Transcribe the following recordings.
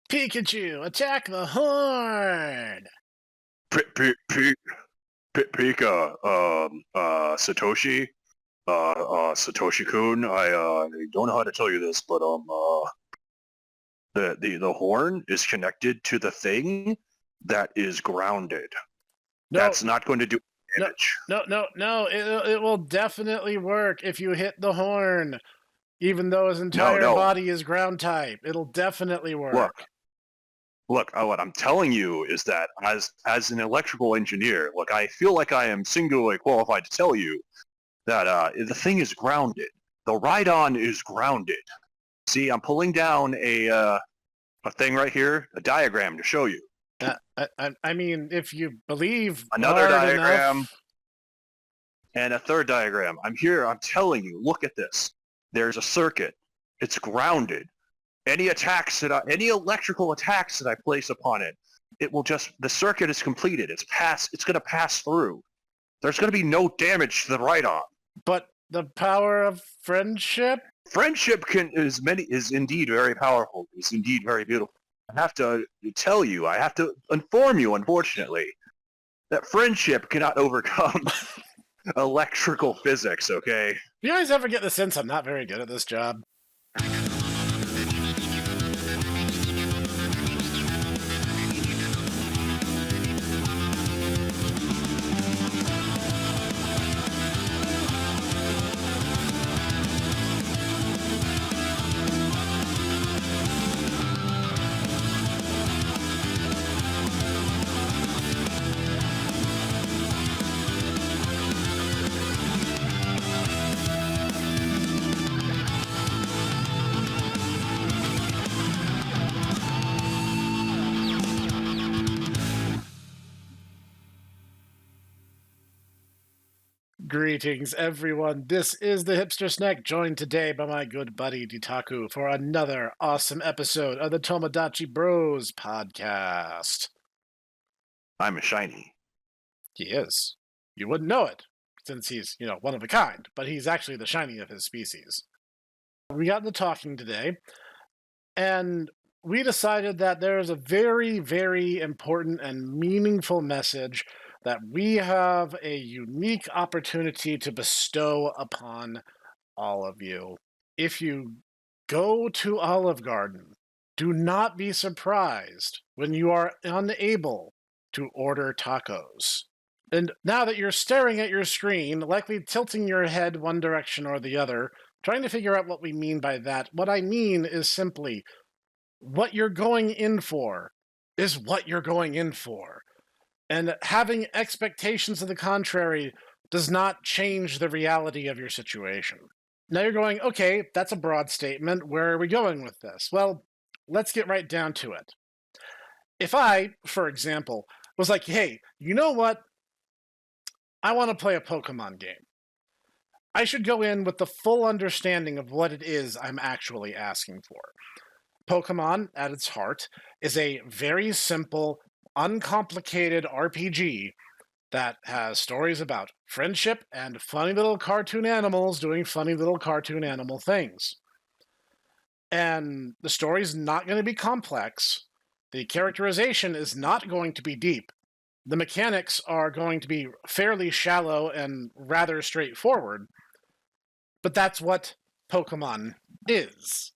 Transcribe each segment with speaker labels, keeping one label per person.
Speaker 1: Pikachu, attack the horn!
Speaker 2: Pika, Satoshi, Satoshi-kun, I don't know how to tell you this, but the horn is connected to the thing that is grounded.
Speaker 1: No,
Speaker 2: That's not going to do damage.
Speaker 1: no. It will definitely work if you hit the horn, even though his entire body is ground type. It'll definitely work.
Speaker 2: Look, what I'm telling you is that as an electrical engineer, look, I feel like I am singularly qualified to tell you that the thing is grounded. The ride-on is grounded. See, I'm pulling down a thing right here, a diagram to show you.
Speaker 1: I mean, if you believe
Speaker 2: another diagram
Speaker 1: enough...
Speaker 2: and a third diagram. I'm telling you, look at this. There's a circuit. It's grounded. Any electrical attacks that I place upon it, the circuit is completed. It's going to pass through. There's going to be no damage to the ride-on.
Speaker 1: But the power of friendship?
Speaker 2: Friendship is indeed very powerful. It's indeed very beautiful. I have to tell you, I have to inform you, unfortunately, that friendship cannot overcome electrical physics, okay?
Speaker 1: Do you guys ever get the sense I'm not very good at this job? Greetings, everyone. This is the Hipster Snek, joined today by my good buddy Ditaku for another awesome episode of the Tomodachi Bros podcast.
Speaker 2: I'm a shiny.
Speaker 1: He is. You wouldn't know it, since he's, one of a kind, but he's actually the shiny of his species. We got to talking today, and we decided that there is a very, very important and meaningful message that we have a unique opportunity to bestow upon all of you. If you go to Olive Garden, do not be surprised when you are unable to order tacos. And now that you're staring at your screen, likely tilting your head one direction or the other, trying to figure out what we mean by that, what I mean is simply, what you're going in for is what you're going in for. And having expectations to the contrary does not change the reality of your situation. Now you're going, okay, that's a broad statement. Where are we going with this? Well, let's get right down to it. If I, for example, was like, hey, you know what? I want to play a Pokemon game. I should go in with the full understanding of what it is I'm actually asking for. Pokemon, at its heart, is a very simple, uncomplicated RPG that has stories about friendship and funny little cartoon animals doing funny little cartoon animal things. And the story's not going to be complex. The characterization is not going to be deep. The mechanics are going to be fairly shallow and rather straightforward. But that's what Pokemon is.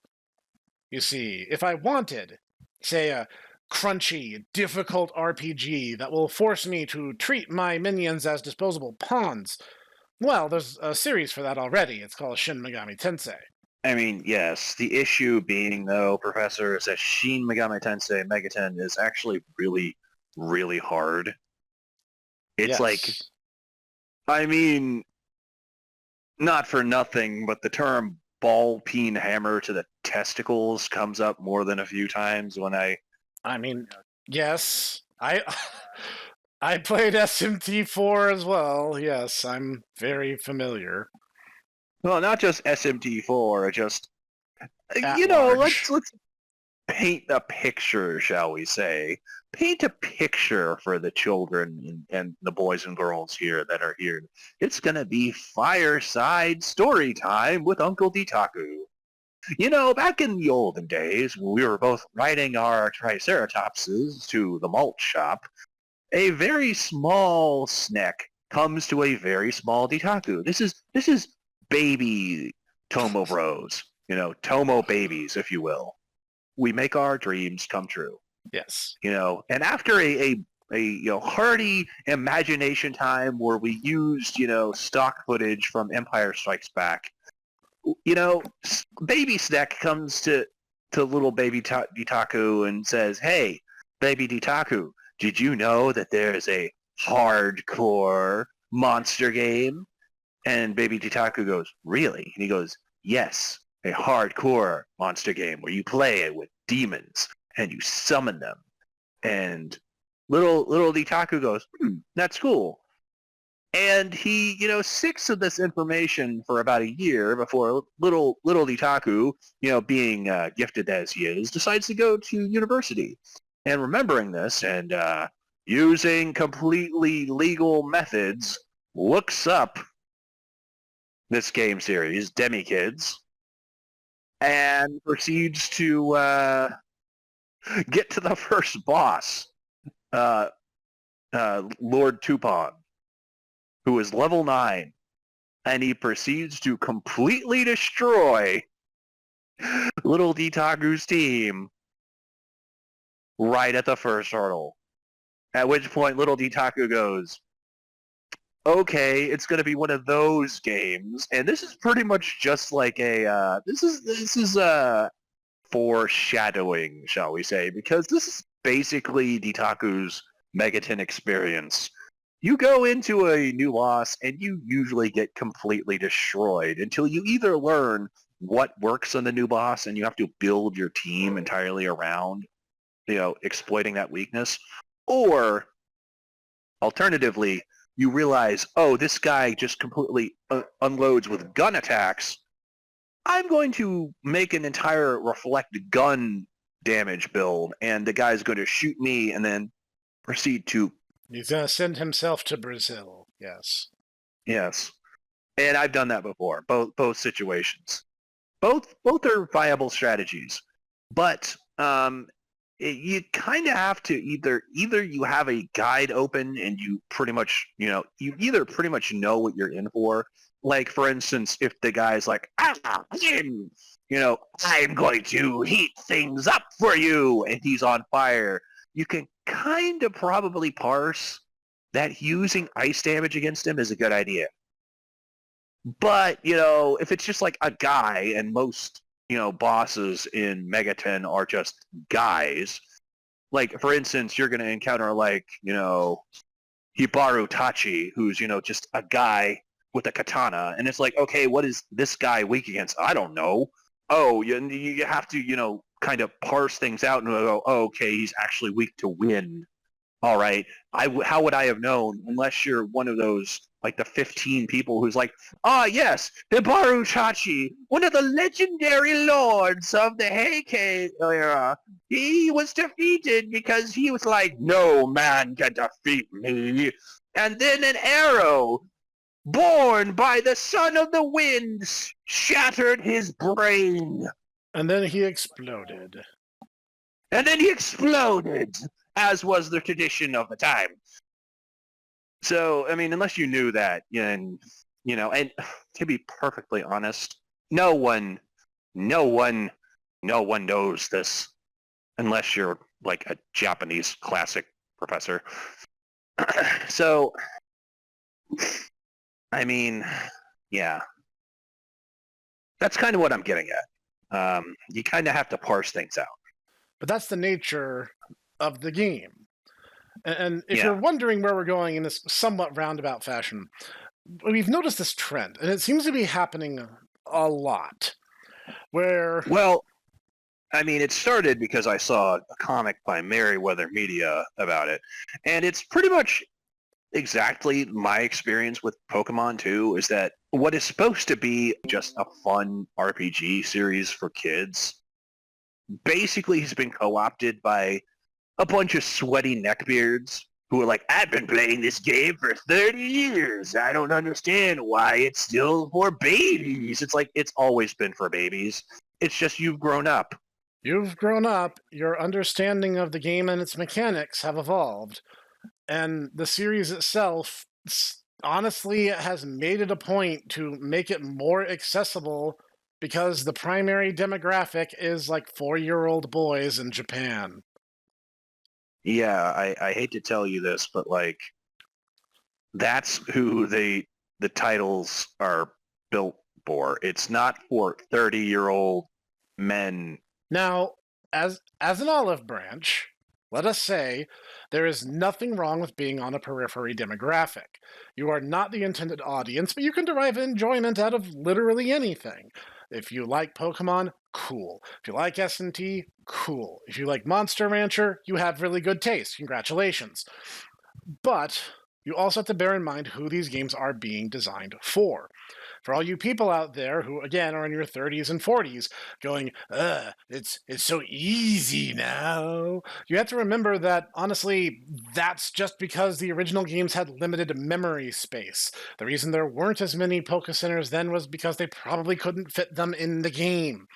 Speaker 1: You see, if I wanted, say, a crunchy, difficult RPG that will force me to treat my minions as disposable pawns, well, there's a series for that already. It's called Shin Megami Tensei.
Speaker 2: I mean, yes. The issue being, though, Professor, is that Shin Megami Tensei Megaten is actually really, really hard. It's like, I mean, not for nothing, but the term ball peen hammer to the testicles comes up more than a few times when I mean,
Speaker 1: yes, I played SMT4 as well. Yes, I'm very familiar.
Speaker 2: Well, not just SMT4, just let's paint a picture, shall we say? Paint a picture for the children and the boys and girls here that are here. It's gonna be fireside story time with Uncle Ditaku. Back in the olden days, when we were both riding our Triceratopses to the malt shop, a very small Snek comes to a very small Ditaku. This is baby Tomo bros, Tomo babies, if you will. We make our dreams come true.
Speaker 1: Yes.
Speaker 2: And after a hearty imagination time where we used, stock footage from Empire Strikes Back, baby Snek comes to little baby Ditaku and says, "Hey, baby Ditaku, did you know that there's a hardcore monster game?" And baby Ditaku goes, "Really?" And he goes, "Yes, a hardcore monster game where you play it with demons and you summon them." And little Ditaku goes, "That's cool." And he, sticks to this information for about a year before little Ditaku, being gifted as he is, decides to go to university. And remembering this and using completely legal methods, looks up this game series, Demi Kids, and proceeds to get to the first boss, Lord Tupon, who is level 9, and he proceeds to completely destroy little Ditaku's team right at the first hurdle. At which point little Ditaku goes, "Okay, it's going to be one of those games." And this is pretty much just like this is foreshadowing, shall we say, because this is basically Ditaku's Megaton experience. You go into a new boss and you usually get completely destroyed until you either learn what works on the new boss and you have to build your team entirely around, exploiting that weakness, or alternatively, you realize, oh, this guy just completely unloads with gun attacks. I'm going to make an entire reflect gun damage build, and the guy's going to shoot me and then proceed to...
Speaker 1: He's going to send himself to Brazil, yes.
Speaker 2: Yes. And I've done that before, both situations. Both are viable strategies. But you kind of have to either you have a guide open and you pretty much, you either pretty much know what you're in for. Like, for instance, if the guy's like, I'm going to heat things up for you, and he's on fire, you can kind of probably parse that using ice damage against him is a good idea. But, if it's just like a guy, and most, bosses in Megaton are just guys, like, for instance, you're going to encounter, like, Hibaru Tachi, who's, just a guy with a katana, and it's like, okay, what is this guy weak against? I don't know. Oh, you have to, kind of parse things out and go, oh, okay, he's actually weak to wind. All right, how would I have known unless you're one of those, like the 15 people who's like, yes, Hibaru Tachi, one of the legendary lords of the Heike era. He was defeated because he was like, no man can defeat me. And then an arrow born by the son of the winds shattered his brain.
Speaker 1: And then he exploded.
Speaker 2: As was the tradition of the time. So, I mean, unless you knew that, and to be perfectly honest, no one knows this unless you're like a Japanese classic professor. So, I mean, yeah. That's kind of what I'm getting at. You kind of have to parse things out.
Speaker 1: But that's the nature of the game. And if you're wondering where we're going in this somewhat roundabout fashion, we've noticed this trend, and it seems to be happening a lot, where...
Speaker 2: Well, I mean, it started because I saw a comic by Merriweather Media about it, and it's pretty much exactly my experience with Pokemon 2, is that what is supposed to be just a fun RPG series for kids basically has been co-opted by a bunch of sweaty neckbeards who are like, I've been playing this game for 30 years. I don't understand why it's still for babies. It's like, it's always been for babies. It's just you've grown up.
Speaker 1: You've grown up, your understanding of the game and its mechanics have evolved, and the series itself honestly has made it a point to make it more accessible because the primary demographic is like 4-year-old boys in Japan.
Speaker 2: Yeah, I hate to tell you this, but like that's who the titles are built for. It's not for 30-year-old men.
Speaker 1: Now, as an olive branch, let us say there is nothing wrong with being on a periphery demographic. You are not the intended audience, but you can derive enjoyment out of literally anything. If you like Pokemon, cool. If you like S&T, cool. If you like Monster Rancher, you have really good taste. Congratulations. But you also have to bear in mind who these games are being designed for. For all you people out there who, again, are in your 30s and 40s going, it's so easy now. You have to remember that, honestly, that's just because the original games had limited memory space. The reason there weren't as many Poké Centers then was because they probably couldn't fit them in the game.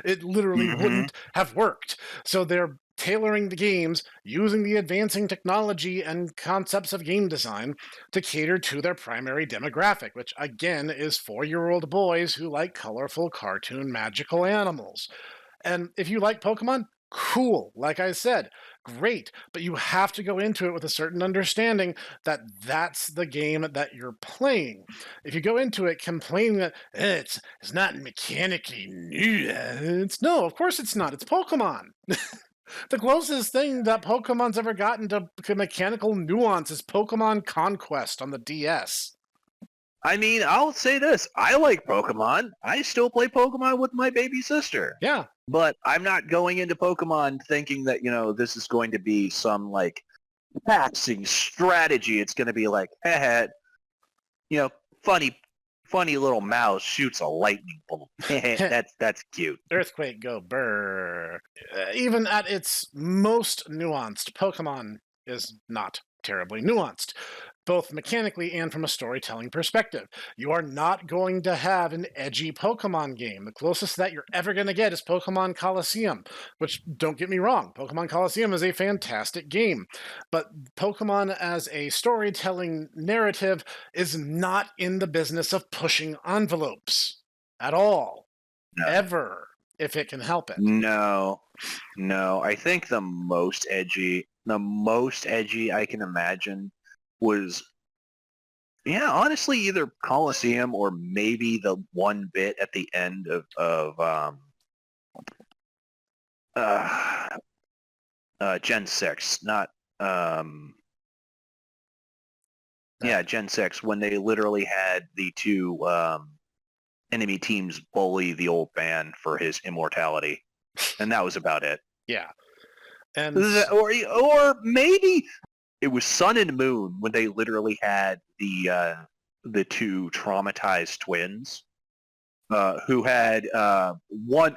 Speaker 1: It literally wouldn't have worked. So they're tailoring the games using the advancing technology and concepts of game design to cater to their primary demographic, which again is 4-year-old boys who like colorful cartoon magical animals. And if you like Pokemon, cool. Like I said, great. But you have to go into it with a certain understanding that that's the game that you're playing. If you go into it complaining that it's not mechanically nuanced, no, of course it's not. It's Pokemon. The closest thing that Pokemon's ever gotten to mechanical nuance is Pokemon Conquest on the DS.
Speaker 2: I mean, I'll say this. I like Pokemon. I still play Pokemon with my baby sister.
Speaker 1: Yeah.
Speaker 2: But I'm not going into Pokemon thinking that, this is going to be some, like, taxing strategy. It's going to be like, funny little mouse shoots a lightning bolt. That's cute.
Speaker 1: Earthquake go brr. Even at its most nuanced, Pokemon is not terribly nuanced, both mechanically and from a storytelling perspective. You are not going to have an edgy Pokemon game. The closest that you're ever going to get is Pokemon Coliseum, which, don't get me wrong, Pokemon Coliseum is a fantastic game, but Pokemon as a storytelling narrative is not in the business of pushing envelopes at all. No. Ever, if it can help it.
Speaker 2: No. I think the most edgy I can imagine was, honestly, either Coliseum or maybe the one bit at the end of Gen 6, not Gen 6, when they literally had the two enemy teams bully the old man for his immortality, and that was about it.
Speaker 1: Yeah, and
Speaker 2: or maybe it was Sun and Moon when they literally had the two traumatized twins who had one.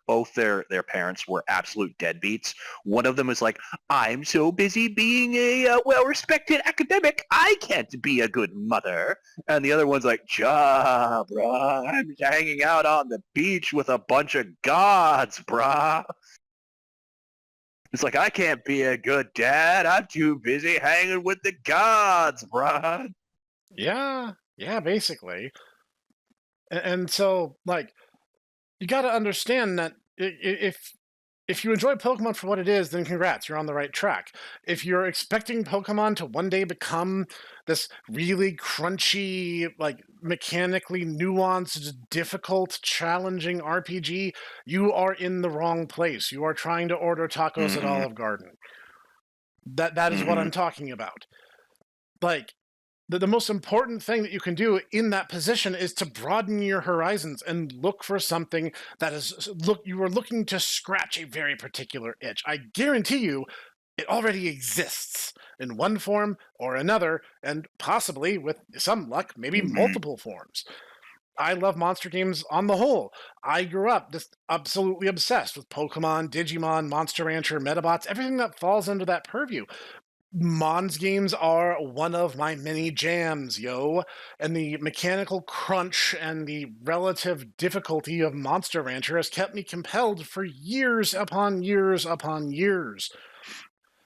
Speaker 2: Both their parents were absolute deadbeats. One of them was like, "I'm so busy being a well-respected academic, I can't be a good mother," and the other one's like, "Ja, brah, I'm hanging out on the beach with a bunch of gods, brah." It's like, I can't be a good dad. I'm too busy hanging with the gods, brah.
Speaker 1: Yeah, basically. And so, like, you got to understand that if you enjoy Pokemon for what it is, then congrats, you're on the right track. If you're expecting Pokemon to one day become this really crunchy, like, mechanically nuanced, difficult, challenging RPG, you are in the wrong place. You are trying to order tacos at Olive Garden. That is what I'm talking about. Like, the most important thing that you can do in that position is to broaden your horizons and look for something that is, you are looking to scratch a very particular itch. I guarantee you it already exists in one form or another, and possibly, with some luck, maybe multiple forms. I love monster games on the whole. I grew up just absolutely obsessed with Pokemon, Digimon, Monster Rancher, Metabots, everything that falls under that purview. Mons games are one of my many jams, yo. And the mechanical crunch and the relative difficulty of Monster Rancher has kept me compelled for years upon years upon years.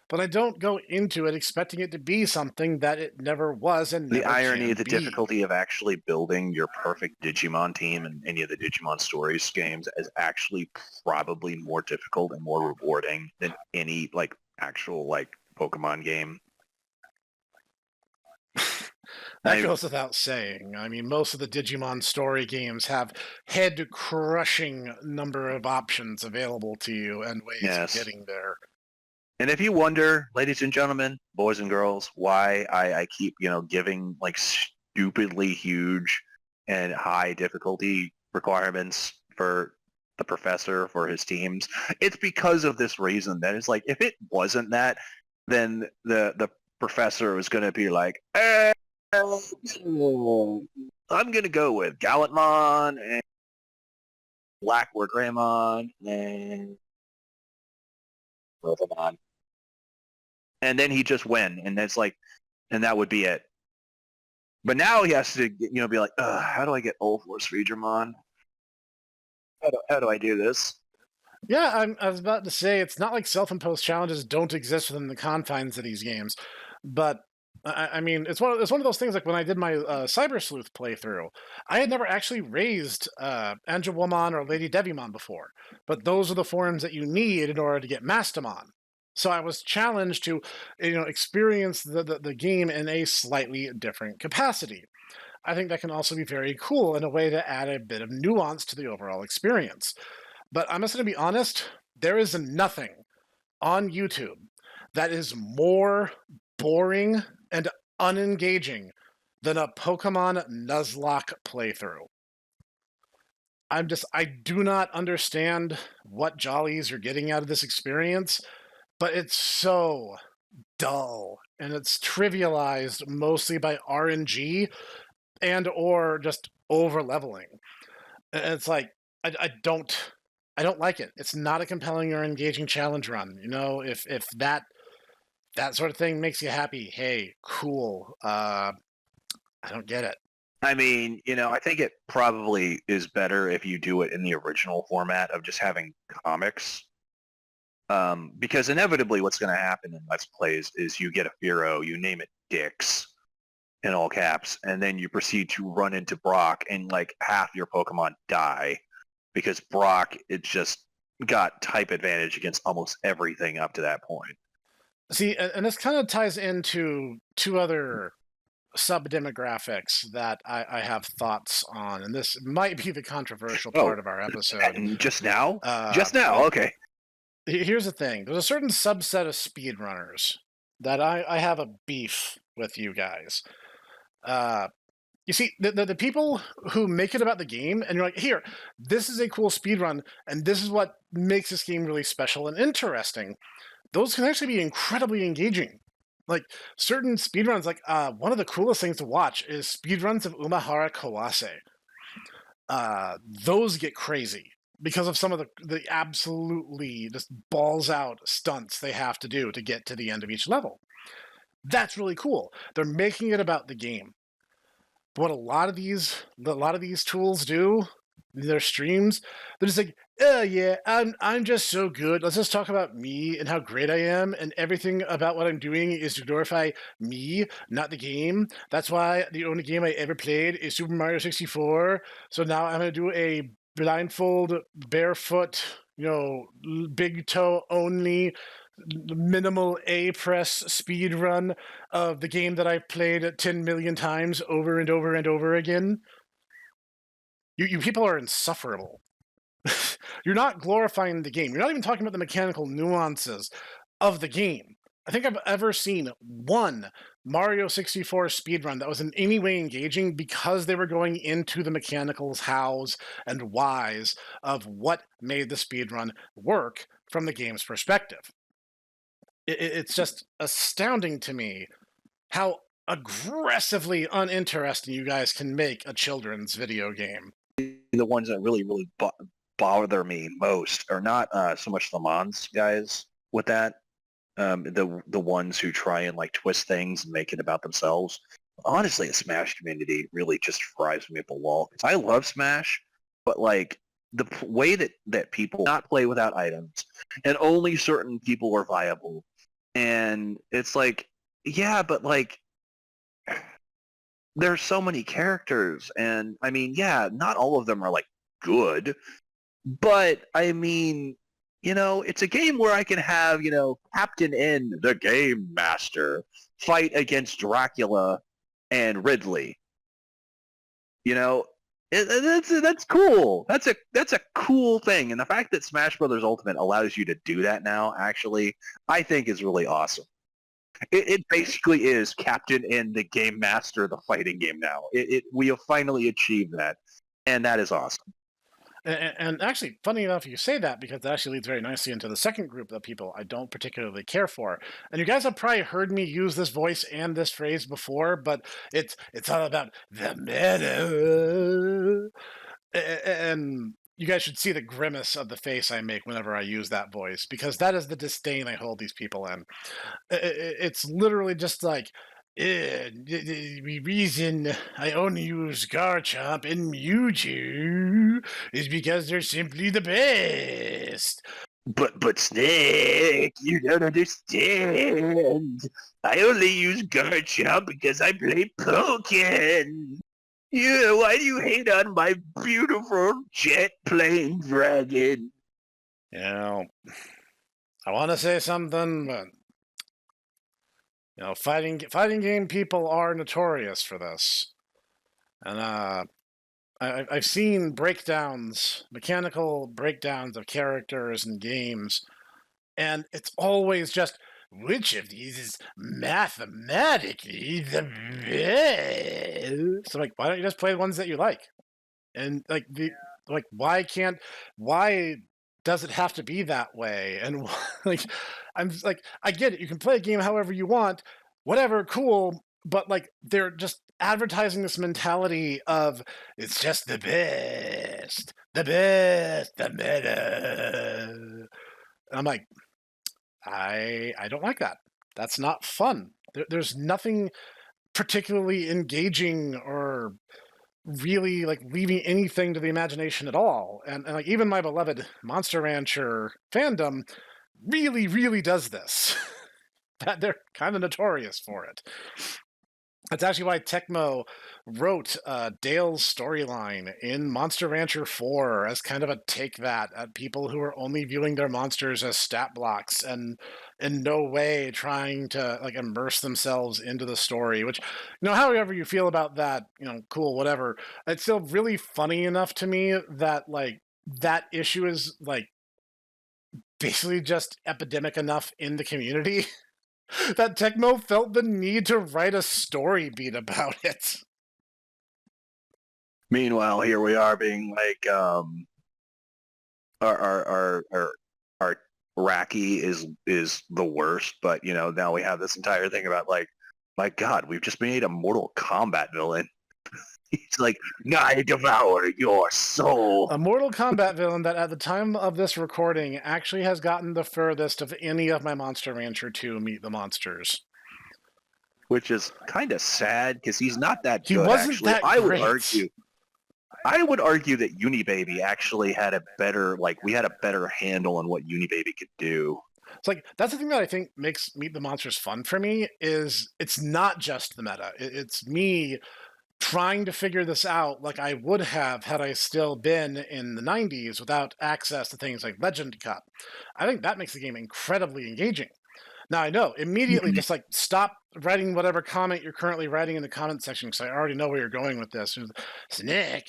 Speaker 1: But I don't go into it expecting it to be something that it never was and
Speaker 2: The
Speaker 1: never
Speaker 2: irony,
Speaker 1: can
Speaker 2: the
Speaker 1: be.
Speaker 2: difficulty of actually building your perfect Digimon team in any of the Digimon Stories games is actually probably more difficult and more rewarding than any like actual like Pokemon game.
Speaker 1: That goes without saying. I mean, most of the Digimon story games have head-crushing number of options available to you and ways of getting there.
Speaker 2: And if you wonder, ladies and gentlemen, boys and girls, why I keep, giving like stupidly huge and high difficulty requirements for the professor for his teams, it's because of this reason. That it's like, if it wasn't that, then the professor was going to be like, I'm going to go with Gallantmon and Blackwood Greymon and Pokemon. And then he just win, and it's like, and that would be it. But now he has to, be like, how do I get Ulforce Feedramon? How do I do this?
Speaker 1: Yeah, I was about to say, it's not like self-imposed challenges don't exist within the confines of these games, but I mean, it's one of those things. Like when I did my Cyber Sleuth playthrough, I had never actually raised Angelwomon or Lady Devimon before, but those are the forms that you need in order to get Mastamon. So I was challenged to, experience the game in a slightly different capacity. I think that can also be very cool in a way to add a bit of nuance to the overall experience. But I'm just going to be honest, there is nothing on YouTube that is more boring and unengaging than a Pokemon Nuzlocke playthrough. I do not understand what jollies you're getting out of this experience, but it's so dull and it's trivialized mostly by RNG and or just over leveling. It's like I don't like it. It's not a compelling or engaging challenge run. If that sort of thing makes you happy, hey, cool. I don't get it.
Speaker 2: I mean, I think it probably is better if you do it in the original format of just having comics. Because inevitably what's going to happen in Let's Plays is you get a Fearow, you name it Dix, in all caps, and then you proceed to run into Brock and like half your Pokemon die because Brock, it just got type advantage against almost everything up to that point.
Speaker 1: See, and this kind of ties into two other sub-demographics that I have thoughts on, and this might be the controversial part of our episode.
Speaker 2: Just now? Okay.
Speaker 1: Here's the thing. There's a certain subset of speedrunners that I have a beef with you guys. You see, the people who make it about the game, and you're like, here, this is a cool speedrun, and this is what makes this game really special and interesting. Those can actually be incredibly engaging. Like, certain speedruns, like, one of the coolest things to watch is speedruns of Umahara Kawase. Those get crazy because of some of the absolutely just balls out stunts they have to do to get to the end of each level. That's really cool. They're making it about the game. But what a lot of these tools do, their streams, they're just like, oh yeah, I'm just so good. Let's just talk about me and how great I am, and everything about what I'm doing is to glorify me, not the game. That's why the only game I ever played is Super Mario 64. So now I'm gonna do a blindfold, barefoot, big toe only, minimal A press speed run of the game that I've played 10 million times over and over and over again. You people are insufferable. You're not glorifying the game. You're not even talking about the mechanical nuances of the game. I think I've ever seen one Mario 64 speedrun that was in any way engaging because they were going into the mechanicals, hows, and whys of what made the speedrun work from the game's perspective. It's just astounding to me how aggressively uninteresting you guys can make a children's video game.
Speaker 2: The ones that really, really bother me most are not so much the Mons guys with that. the ones who try and like twist things and make it about themselves. Honestly, the Smash community really just drives me up the wall. I love Smash, but like the way that people not play without items, and only certain people are viable, and it's like, yeah, but like there's so many characters, and I mean, yeah, not all of them are like good, but I mean, it's a game where I can have, Captain N, the Game Master, fight against Dracula and Ridley. That's cool. That's a cool thing, and the fact that Smash Brothers Ultimate allows you to do that now, actually, I think is really awesome. It basically is Captain N, the Game Master, the fighting game now. We have finally achieved that, and that is awesome.
Speaker 1: And actually, funny enough, you say that because that actually leads very nicely into the second group of people I don't particularly care for. And you guys have probably heard me use this voice and this phrase before, but it's all about the meta. And you guys should see the grimace of the face I make whenever I use that voice, because that is the disdain I hold these people in. It's literally just like, the reason I only use Garchomp and Mewtwo is because they're simply the best.
Speaker 2: But Snek, you don't understand. I only use Garchomp because I play Pokken. Yeah, why do you hate on my beautiful jet plane dragon?
Speaker 1: I want to say something, but fighting game people are notorious for this, and I've seen mechanical breakdowns of characters and games, and it's always just, which of these is mathematically the best? So like, why don't you just play the ones that you like? And why does it have to be that way? And like, I'm like, I get it. You can play a game however you want, whatever, cool. But like, they're just advertising this mentality of it's just the best, the meta. And I'm like, I don't like that. That's not fun. There's nothing particularly engaging or really like leaving anything to the imagination at all. And like, even my beloved Monster Rancher fandom really does this. That they're kind of notorious for it. That's actually why Tecmo wrote Dale's storyline in Monster Rancher 4 as kind of a take that at people who are only viewing their monsters as stat blocks and in no way trying to like immerse themselves into the story, which, however you feel about that, cool, whatever. It's still really funny enough to me that like that issue is like basically just epidemic enough in the community that Tecmo felt the need to write a story beat about it.
Speaker 2: Meanwhile, here we are being like, our Raki is the worst, but now we have this entire thing about like, my God, we've just made a Mortal Kombat villain. He's like, I devour your soul.
Speaker 1: A Mortal Kombat villain that at the time of this recording actually has gotten the furthest of any of my Monster Rancher 2 Meet the Monsters.
Speaker 2: Which is kind of sad, because he's not that good,
Speaker 1: he wasn't
Speaker 2: actually.
Speaker 1: That great.
Speaker 2: I would argue that Unibaby actually had we had a better handle on what Unibaby could do.
Speaker 1: It's like, that's the thing that I think makes Meet the Monsters fun for me, is it's not just the meta. It's me trying to figure this out like I would have had I still been in the 90s without access to things like Legend Cup. I think that makes the game incredibly engaging. Now, I know, immediately just like stop writing whatever comment you're currently writing in the comment section, because I already know where you're going with this. Snek,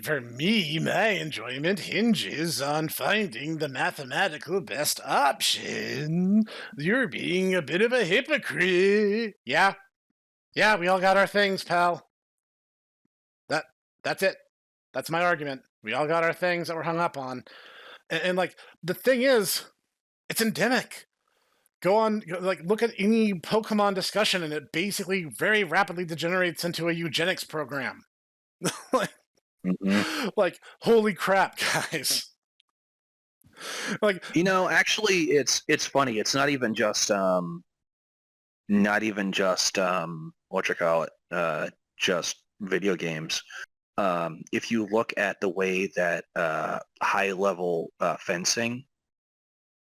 Speaker 1: for me, my enjoyment hinges on finding the mathematical best option. You're being a bit of a hypocrite. Yeah, we all got our things, pal. That's it. That's my argument. We all got our things that we're hung up on. And like, the thing is, it's endemic. Look at any Pokemon discussion, and it basically very rapidly degenerates into a eugenics program. Like, holy crap, guys. Like,
Speaker 2: Actually, it's funny. It's not even just what you call it, just video games. If you look at the way that high level fencing,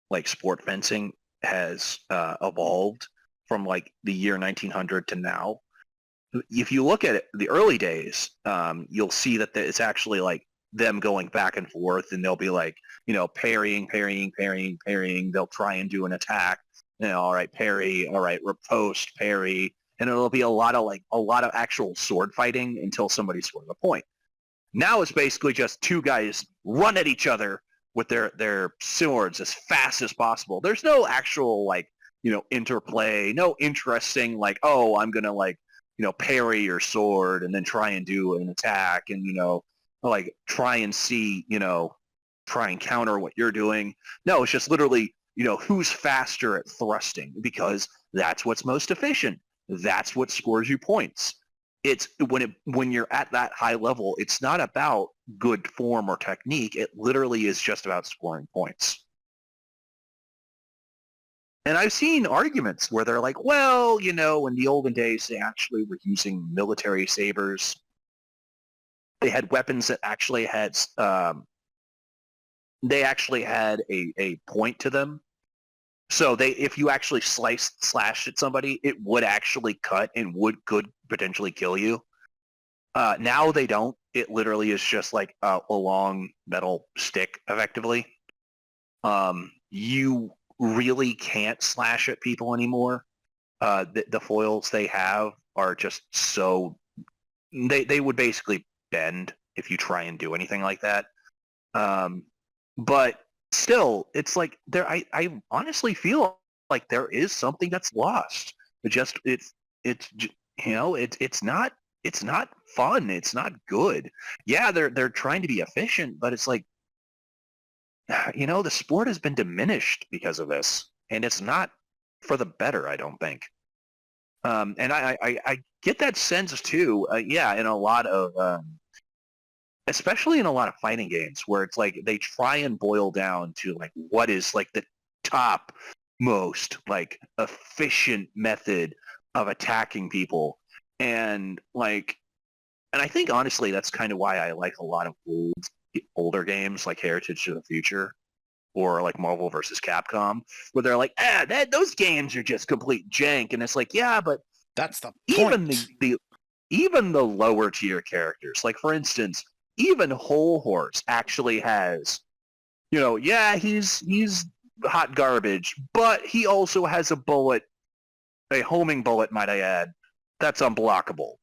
Speaker 2: like sport fencing, has evolved from like the year 1900 to now, if you look at it, the early days, you'll see that it's actually like them going back and forth, and they'll be like, parrying, parrying, parrying, parrying. They'll try and do an attack. All right, parry. All right, riposte, parry, and it'll be a lot of actual sword fighting until somebody scores a point. Now it's basically just two guys run at each other with their swords as fast as possible. There's no actual interplay, no interesting like, oh, I'm gonna parry your sword and then try and do an attack and like try and see, try and counter what you're doing. No, it's just literally, who's faster at thrusting, because that's what's most efficient. That's what scores you points. It's when you're at that high level, it's not about good form or technique. It literally is just about scoring points. And I've seen arguments where they're like, well, in the olden days, they actually were using military sabers. They had weapons that actually had, a point to them. So if you actually slash at somebody, it would actually cut and could potentially kill you. Now they don't. It literally is just like a long metal stick, effectively. You really can't slash at people anymore. The foils they have are just so... They would basically bend if you try and do anything like that. But still, it's like I honestly feel like there is something that's lost. It's not fun. It's not good. Yeah, they're trying to be efficient, but it's like, the sport has been diminished because of this, and it's not for the better, I don't think. And I get that sense too. Yeah, in a lot of especially in a lot of fighting games where it's like they try and boil down to like what is like the top most like efficient method of attacking people. And I think honestly that's kind of why I like a lot of older games like Heritage of the Future or like Marvel versus Capcom, where they're like, those games are just complete jank. And it's like, yeah, but
Speaker 1: that's the
Speaker 2: even
Speaker 1: point.
Speaker 2: even the lower tier characters, like for instance, even Whole Horse actually has, he's hot garbage, but he also has a homing bullet, might I add, that's unblockable,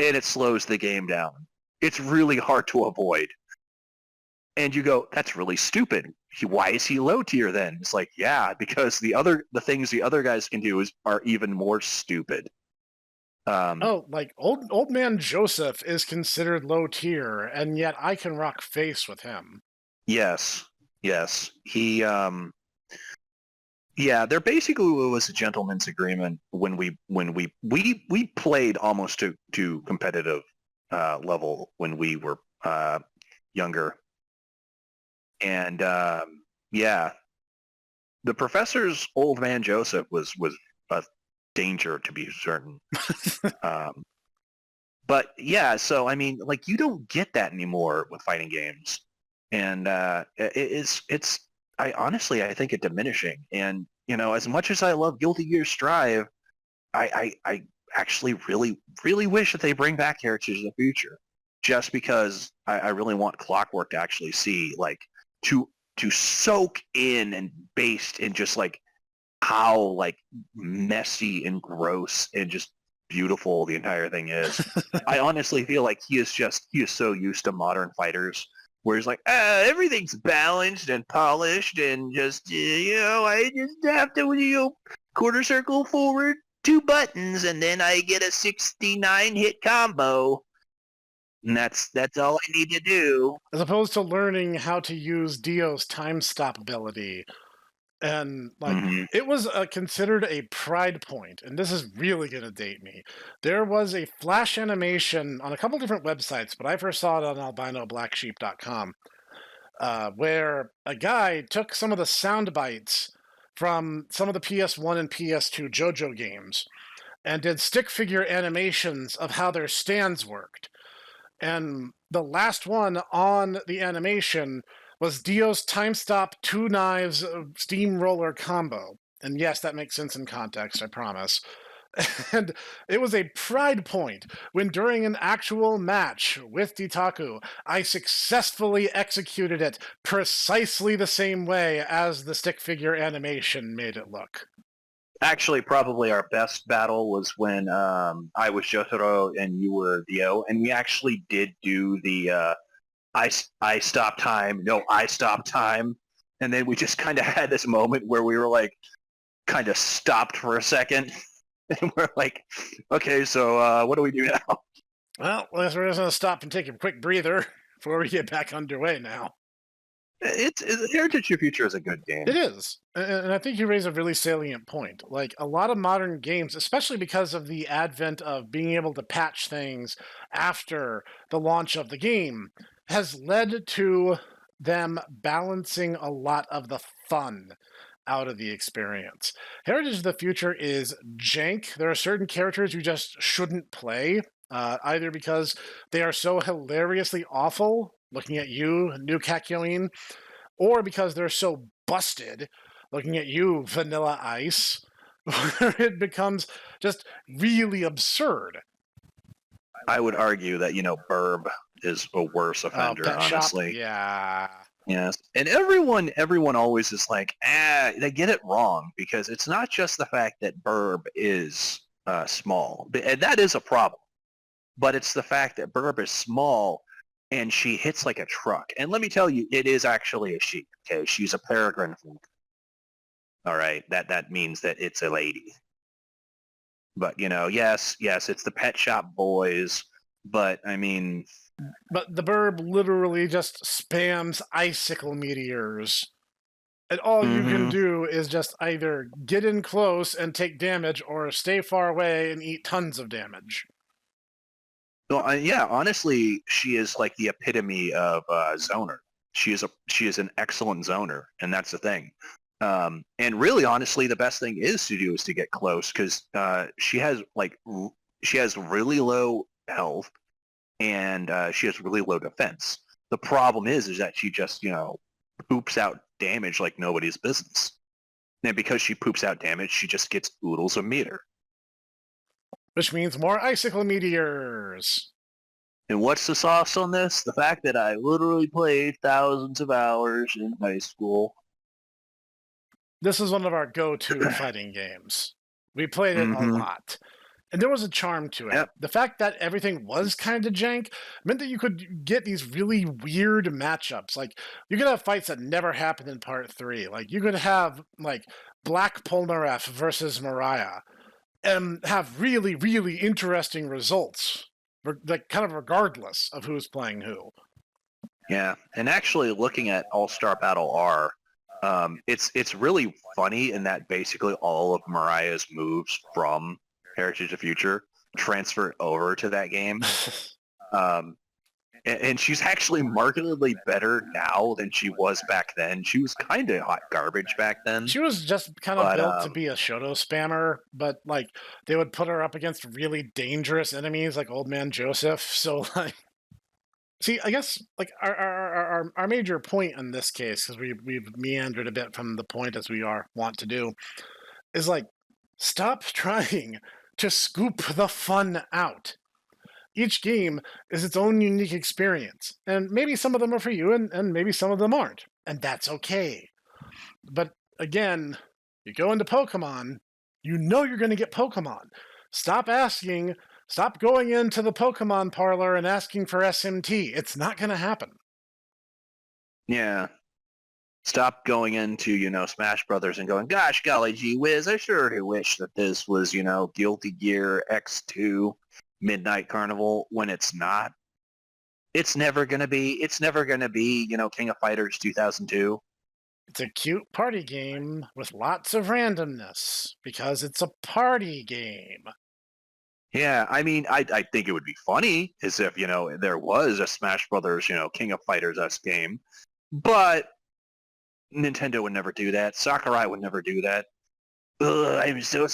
Speaker 2: and it slows the game down. It's really hard to avoid. And you go, that's really stupid. Why is he low tier then? It's like, yeah, because the things the other guys can do are even more stupid.
Speaker 1: Like old man Joseph is considered low tier, and yet I can rock face with him.
Speaker 2: Yes. He yeah, there basically was a gentleman's agreement when we played almost to competitive level when we were younger. And yeah, the professor's old man Joseph was a danger, to be certain. But yeah, so I mean, like, you don't get that anymore with fighting games, and I think it's diminishing. And as much as I love Guilty Gear Strive, I actually really really wish that they bring back Heritage of the Future, just because I really want Clockwork to actually see like to soak in and based in just like how like messy and gross and just beautiful the entire thing is. I honestly feel like he is so used to modern fighters where he's like, everything's balanced and polished and just, I just have to, quarter circle forward, 2 buttons, and then I get a 69 hit combo. And that's all I need to do.
Speaker 1: As opposed to learning how to use Dio's time stop ability. And it was considered a pride point, and this is really going to date me. There was a flash animation on a couple different websites, but I first saw it on albinoblacksheep.com, where a guy took some of the sound bites from some of the PS1 and PS2 JoJo games and did stick figure animations of how their stands worked. And the last one on the animation was Dio's time stop two knives steamroller combo. And yes, that makes sense in context, I promise. And it was a pride point when, during an actual match with Ditaku, I successfully executed it precisely the same way as the stick figure animation made it look.
Speaker 2: Actually, probably our best battle was when I was Jotaro and you were Dio, and we actually did do the I stop time, no, I stop time, and then we just kind of had this moment where we were like kind of stopped for a second, and we're like, okay, so what do we do now?
Speaker 1: Well, we're just going to stop and take a quick breather before we get back underway now.
Speaker 2: It's Heritage of Future is a good game.
Speaker 1: It is. And I think you raise a really salient point. Like, a lot of modern games, especially because of the advent of being able to patch things after the launch of the game, has led to them balancing a lot of the fun out of the experience. Heritage of the Future is jank. There are certain characters you just shouldn't play, either because they are so hilariously awful, looking at you, New Kakyoin, or because they're so busted, looking at you, Vanilla Ice, where it becomes just really absurd.
Speaker 2: I would argue that, Burb is a worse offender,
Speaker 1: Pet
Speaker 2: honestly.
Speaker 1: Shop? Yeah.
Speaker 2: Yes. And everyone always is like, they get it wrong, because it's not just the fact that Burb is small. And that is a problem. But it's the fact that Burb is small and she hits like a truck. And let me tell you, it is actually a she. Okay, she's a peregrine falcon. All right, that means that it's a lady. But yes, it's the Pet Shop Boys. But I mean,
Speaker 1: but the Burb literally just spams icicle meteors. And all you can do is just either get in close and take damage, or stay far away and eat tons of damage.
Speaker 2: Well, yeah, honestly, she is like the epitome of zoner. She is an excellent zoner, and that's the thing. And really, honestly, the best thing is to get close, because she has really low health, and she has really low defense. The problem is that she just poops out damage like nobody's business. And because she poops out damage, she just gets oodles of meter.
Speaker 1: Which means more icicle meteors.
Speaker 2: And what's the sauce on this? The fact that I literally played thousands of hours in high school.
Speaker 1: This is one of our go-to fighting games. We played it a lot. And there was a charm to it. Yep. The fact that everything was kind of jank meant that you could get these really weird matchups. Like, you could have fights that never happened in Part 3. Like, you could have, like, Black Polnareff versus Mariah, and have really, really interesting results, like, kind of regardless of who's playing who.
Speaker 2: Yeah, and actually looking at All-Star Battle R, it's really funny in that basically all of Mariah's moves from Heritage of Future transfer over to that game. And she's actually markedly better now than she was back then. She was kind of hot garbage back then.
Speaker 1: She was just kind of built to be a Shoto spammer, but like they would put her up against really dangerous enemies like Old Man Joseph. So like, see, I guess like our major point in this case, because we've meandered a bit from the point as we want to do, is like, stop trying to scoop the fun out. Each game is its own unique experience, and maybe some of them are for you, and maybe some of them aren't, and that's okay. But again, you go into Pokemon, you know you're going to get Pokemon. Stop going into the Pokemon parlor and asking for SMT. It's not going to happen.
Speaker 2: Yeah. Stop going into, Smash Brothers and going, gosh, golly gee whiz, I sure do wish that this was, Guilty Gear X2 Midnight Carnival, when it's not. It's never gonna be, King of Fighters 2002.
Speaker 1: It's a cute party game with lots of randomness, because it's a party game.
Speaker 2: Yeah, I mean, I think it would be funny as if, there was a Smash Brothers, King of Fighters-esque game. But Nintendo would never do that. Sakurai would never do that. Ugh, I am so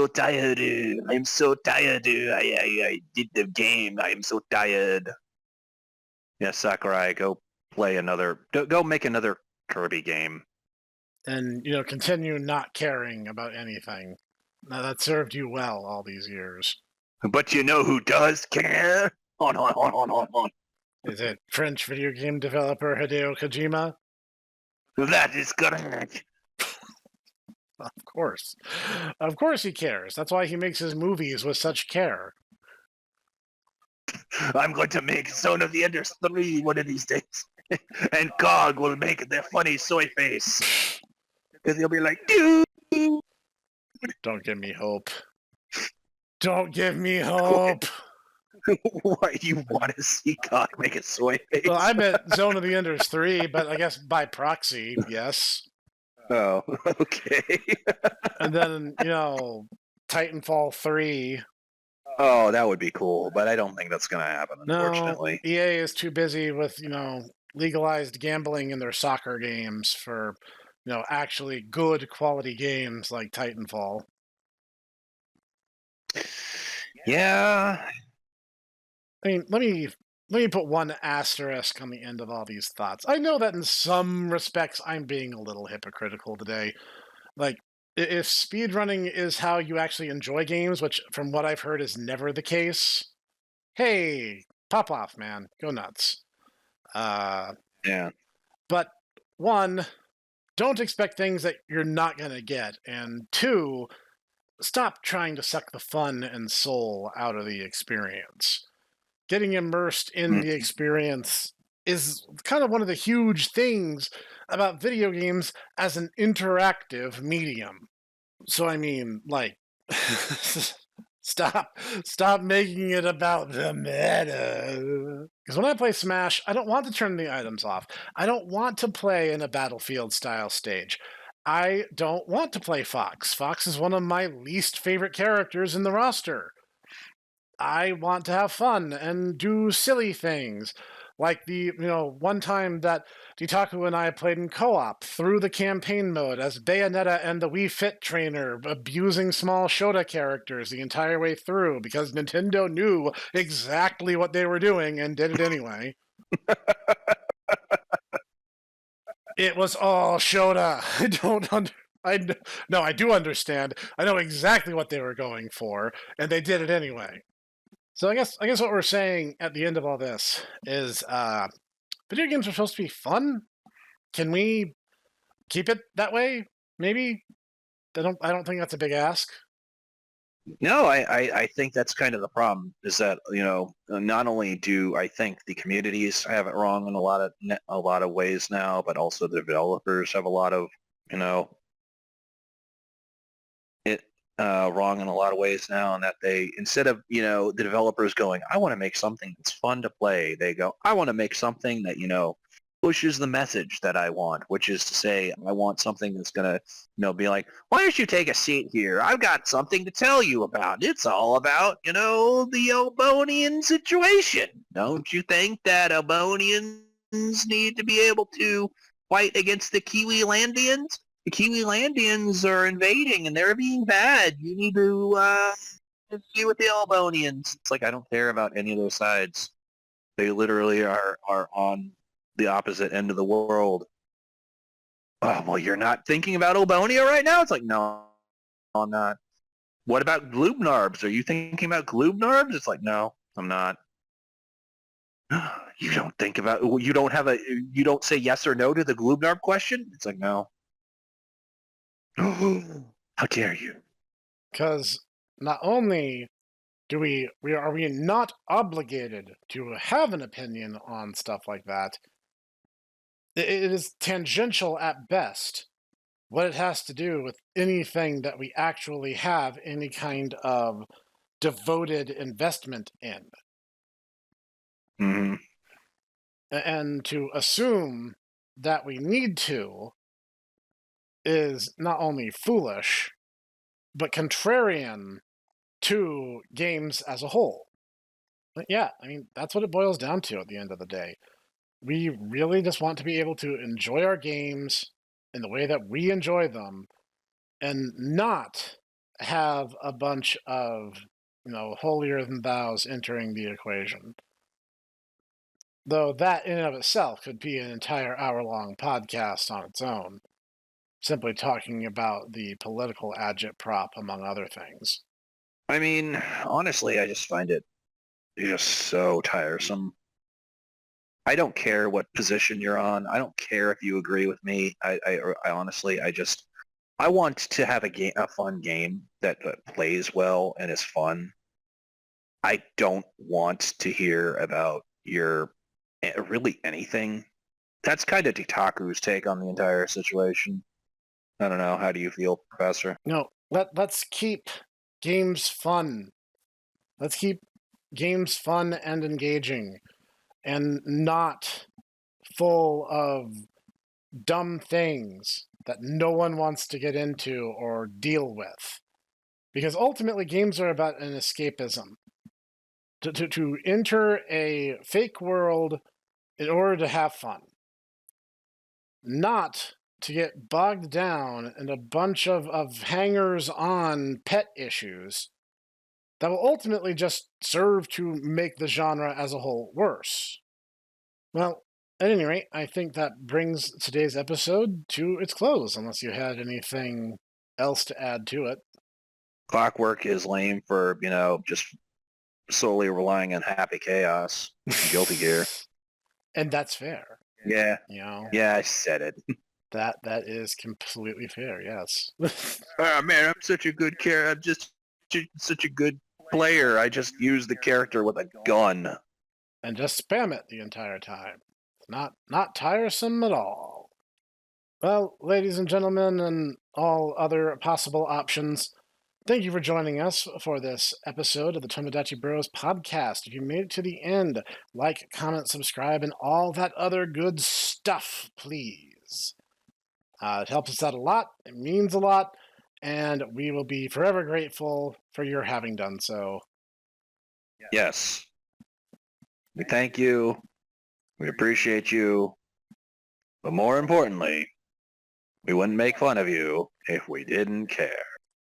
Speaker 2: tired. I am so tired. I did the game. I am so tired. Yeah, Sakurai, go play another. Go make another Kirby game.
Speaker 1: And, continue not caring about anything. Now, that served you well all these years.
Speaker 2: But you know who does care? On.
Speaker 1: Is it French video game developer Hideo Kojima?
Speaker 2: That is correct.
Speaker 1: Of course. Of course he cares. That's why he makes his movies with such care.
Speaker 2: I'm going to make Zone of the Enders 3 one of these days. And Cog will make the funny soy face. Because he'll be like, dude.
Speaker 1: Don't give me hope. Don't give me hope.
Speaker 2: Why do you want to see Cog make a soy face?
Speaker 1: Well, I meant Zone of the Enders 3, but I guess by proxy, yes.
Speaker 2: Oh, okay.
Speaker 1: And then, Titanfall 3.
Speaker 2: Oh, that would be cool, but I don't think that's going to happen, unfortunately.
Speaker 1: No, EA is too busy with, legalized gambling in their soccer games for, actually good quality games like Titanfall.
Speaker 2: Yeah.
Speaker 1: I mean, let me put one asterisk on the end of all these thoughts. I know that in some respects I'm being a little hypocritical today. Like, if speedrunning is how you actually enjoy games, which from what I've heard is never the case, hey, pop off, man. Go nuts.
Speaker 2: Yeah.
Speaker 1: But one, don't expect things that you're not going to get. And two, stop trying to suck the fun and soul out of the experience. Getting immersed in the experience is kind of one of the huge things about video games as an interactive medium. So I mean, like, stop making it about the meta. Because when I play Smash, I don't want to turn the items off. I don't want to play in a Battlefield style stage. I don't want to play Fox. Fox is one of my least favorite characters in the roster. I want to have fun and do silly things. Like the, one time that Ditaku and I played in co-op through the campaign mode as Bayonetta and the Wii Fit trainer abusing small Shota characters the entire way through because Nintendo knew exactly what they were doing and did it anyway. It was all Shota. I do understand. I know exactly what they were going for, and they did it anyway. So I guess what we're saying at the end of all this is video games are supposed to be fun. Can we keep it that way? Maybe. I don't think that's a big ask.
Speaker 2: No, I think that's kind of the problem is that, not only do I think the communities have it wrong in a lot of ways now, but also the developers have a lot of, wrong in a lot of ways now, and that they, instead of, the developers going, I want to make something that's fun to play, they go, I want to make something that, pushes the message that I want, which is to say, I want something that's going to, be like, why don't you take a seat here? I've got something to tell you about. It's all about, the Albonian situation. Don't you think that Albonians need to be able to fight against the Kiwilandians? The Kiwilandians are invading and they're being bad. You need to see with the Albonians. It's like, I don't care about any of those sides. They literally are on the opposite end of the world. Oh, well, you're not thinking about Albonia right now? It's like, no, I'm not. What about Gloobnarbs? Are you thinking about Gloobnarbs? It's like, no, I'm not. You don't think about, you don't say yes or no to the Gloobnarb question? It's like, no. How dare you?
Speaker 1: Because not only are we not obligated to have an opinion on stuff like that, it is tangential at best what it has to do with anything that we actually have any kind of devoted investment in.
Speaker 2: Mm-hmm.
Speaker 1: And to assume that we need to is not only foolish, but contrarian to games as a whole. But yeah, I mean, that's what it boils down to at the end of the day. We really just want to be able to enjoy our games in the way that we enjoy them and not have a bunch of, holier than thous entering the equation. Though that in and of itself could be an entire hour-long podcast on its own, simply talking about the political agitprop, among other things.
Speaker 2: I mean, honestly, I just find it just so tiresome. I don't care what position you're on. I don't care if you agree with me. I honestly, I want to have a fun game that plays well and is fun. I don't want to hear about your really anything. That's kind of Ditaku's take on the entire situation. I don't know. How do you feel, Professor?
Speaker 1: No, let's keep games fun. Let's keep games fun and engaging and not full of dumb things that no one wants to get into or deal with. Because ultimately, games are about an escapism. To enter a fake world in order to have fun. Not to get bogged down in a bunch of hangers-on pet issues that will ultimately just serve to make the genre as a whole worse. Well, at any rate, I think that brings today's episode to its close, unless you had anything else to add to it.
Speaker 2: Clockwork is lame for, just solely relying on happy chaos. Guilty Gear.
Speaker 1: And that's fair.
Speaker 2: Yeah. Yeah, I said it.
Speaker 1: That is completely fair, yes.
Speaker 2: Oh man, I'm such a good character. I'm just such a good player. I just use the character with a gun.
Speaker 1: And just spam it the entire time. Not tiresome at all. Well, ladies and gentlemen, and all other possible options, thank you for joining us for this episode of the Tomodachi Bros podcast. If you made it to the end, like, comment, subscribe, and all that other good stuff, please. It helps us out a lot. It means a lot. And we will be forever grateful for your having done so.
Speaker 2: Yes. We thank you. We appreciate you. But more importantly, we wouldn't make fun of you if we didn't care.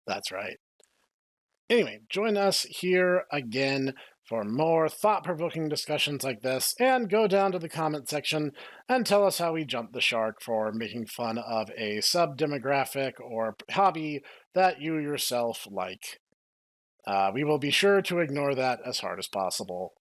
Speaker 1: That's right. Anyway, join us here again for more thought-provoking discussions like this, and go down to the comment section and tell us how we jumped the shark for making fun of a sub-demographic or hobby that you yourself like. We will be sure to ignore that as hard as possible.